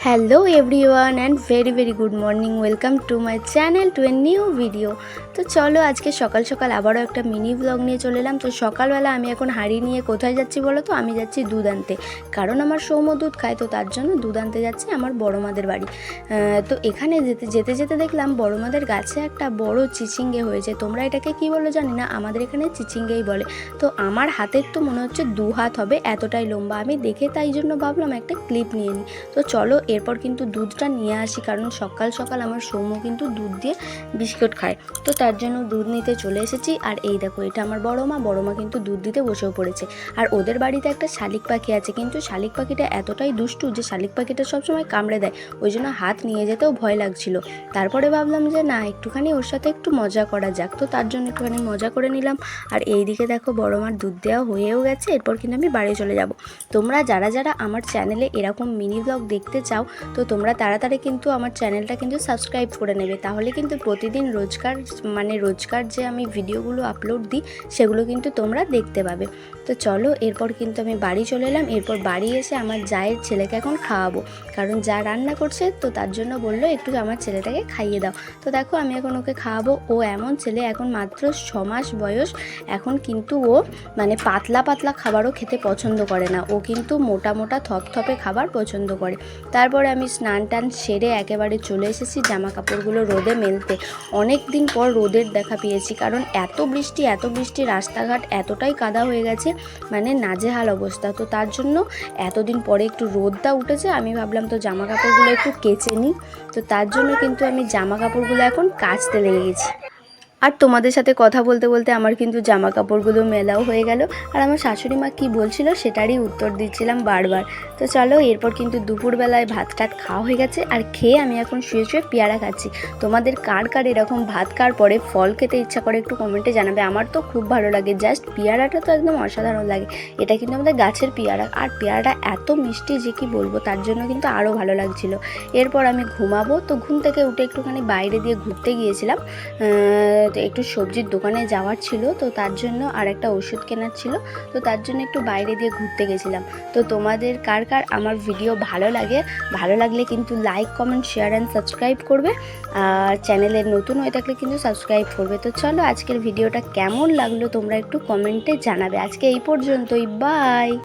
Hello everyone and very good morning. Welcome to my channel to a new video. তো চলো আজকে সকাল সকাল আবারও একটা মিনি ব্লগ নিয়ে চলে এলাম। তো সকালবেলা আমি এখন হাঁড়ি নিয়ে কোথায় যাচ্ছি বলো তো? আমি যাচ্ছি দুধ আনতে, কারণ আমার সৌম্য দুধ খায়, তো তার জন্য দুধ আনতে যাচ্ছি আমার বড় মাদের বাড়ি। তো এখানে যেতে যেতে দেখলাম বড় মাদের গাছে একটা বড় চিচিঙ্গে হয়েছে। তোমরা এটাকে কি বলো জানি না, আমাদের এখানে চিচিঙ্গেই বলে। তো আমার হাতের তো মনে হচ্ছে 2 হাত হবে, এতটাই লম্বা। আমি দেখে তাই জন্য ভাবলাম একটা ক্লিপ নিয়ে নিই। তো চলো এরপর কিন্তু দুধটা নিয়ে আসি, কারণ সকাল সকাল আমার সৌম্য কিন্তু দুধ দিয়ে বিস্কুট খায়, তো তার জন্য দুধ নিতে চলে এসেছি। আর এই দেখো, এটা আমার বড় মা কিন্তু দুধ দিতে বসেও পড়েছে। আর ওদের বাড়িতে একটা শালিক পাখি আছে, কিন্তু শালিক পাখিটা এতটাই দুষ্টু যে শালিক পাখিটা সবসময় কামড়ে দেয়, ওই জন্য হাত নিয়ে যেতেও ভয় লাগছিল। তারপরে ভাবলাম যে না, একটুখানি ওর সাথে একটু মজা করা যাক, তো তার জন্য একটুখানি মজা করে নিলাম। আর এইদিকে দেখো বড় মার দুধ দেওয়া হয়েও গেছে, এরপর কিন্তু আমি বাড়ি চলে যাব। তোমরা যারা যারা আমার চ্যানেলে এরকম মিনি ব্লগ দেখতে চাও, তো তোমরা তাড়াতাড়ি কিন্তু আমার চ্যানেলটা কিন্তু সাবস্ক্রাইব করে নেবে, তাহলে কিন্তু প্রতিদিন রোজকার যে আমি ভিডিওগুলো আপলোড দিই সেগুলো কিন্তু তোমরা দেখতে পাবে। তো চলো এরপর কিন্তু আমি বাড়ি চলে এলাম। এরপর বাড়ি এসে আমার জায়ের ছেলেকে এখন খাওয়াবো, কারণ যা রান্না করছে, তো তার জন্য বললো একটু আমার ছেলেটাকে খাইয়ে দাও। তো দেখো আমি এখন ওকে খাওয়াবো। ও এমন ছেলে, এখন মাত্র 6 মাস বয়স, এখন কিন্তু ও পাতলা পাতলা খাবারও খেতে পছন্দ করে না, ও কিন্তু মোটা মোটা থপথপে খাবার পছন্দ করে। তারপরে আমি স্নান টান সেরে একেবারে চলে এসেছি জামা কাপড়গুলো রোদে মেলতে। অনেক দিন পর রোদের দেখা পেয়েছি, কারণ এত বৃষ্টি, রাস্তাঘাট এতটাই কাদা হয়ে গেছে, নাজেহাল অবস্থা। তো তার জন্য এতদিন পরে একটু রোদটা উঠেছে, আমি ভাবলাম তো জামা কাপড়গুলো একটু কেচে নিই। তো তার জন্য কিন্তু আমি জামা কাপড়গুলো এখন কাচতে লেগে গেছি। আর তোমাদের সাথে কথা বলতে বলতে আমার কিন্তু জামা কাপড়গুলো মেলাও হয়ে গেল। আর আমার শাশুড়ি মা কী বলছিল সেটারই উত্তর দিচ্ছিলাম বারবার। তো চলো এরপর কিন্তু দুপুরবেলায় ভাত টাত খাওয়া হয়ে গেছে, আর খেয়ে আমি এখন শুয়ে শুয়ে পেয়ারা খাচ্ছি। তোমাদের কার কার এরকম ভাত খাওয়ার পরে ফল খেতে ইচ্ছা করে একটু কমেন্টে জানাবে। আমার তো খুব ভালো লাগে, জাস্ট পেয়ারাটা তো একদম অসাধারণ লাগে। এটা কিন্তু আমাদের গাছের পেয়ারা, আর পেয়ারাটা এত মিষ্টি যে কি বলবো, তার জন্য কিন্তু আরও ভালো লাগছিল। এরপর আমি ঘুমাবো, তো ঘুম থেকে উঠে একটুখানি বাইরে দিয়ে ঘুরতে গিয়েছিলাম। একটু সবজির দোকানে যাওয়ার ছিল, তো তার জন্য আর একটা ওষুধ কেনার ছিল, তো তার জন্য একটু বাইরে দিয়ে ঘুরতে গেছিলাম। তো তোমাদের কার কার আমার ভিডিও ভালো লাগলে কিন্তু like, comment, share and subscribe করবে। আর চ্যানেলে নতুন হয়ে থাকলে কিন্তু সাবস্ক্রাইব করবে। তো চলো আজকের ভিডিওটা কেমন লাগলো তোমরা একটু কমেন্টে জানাবে। আজকে এই পর্যন্তই, বাই।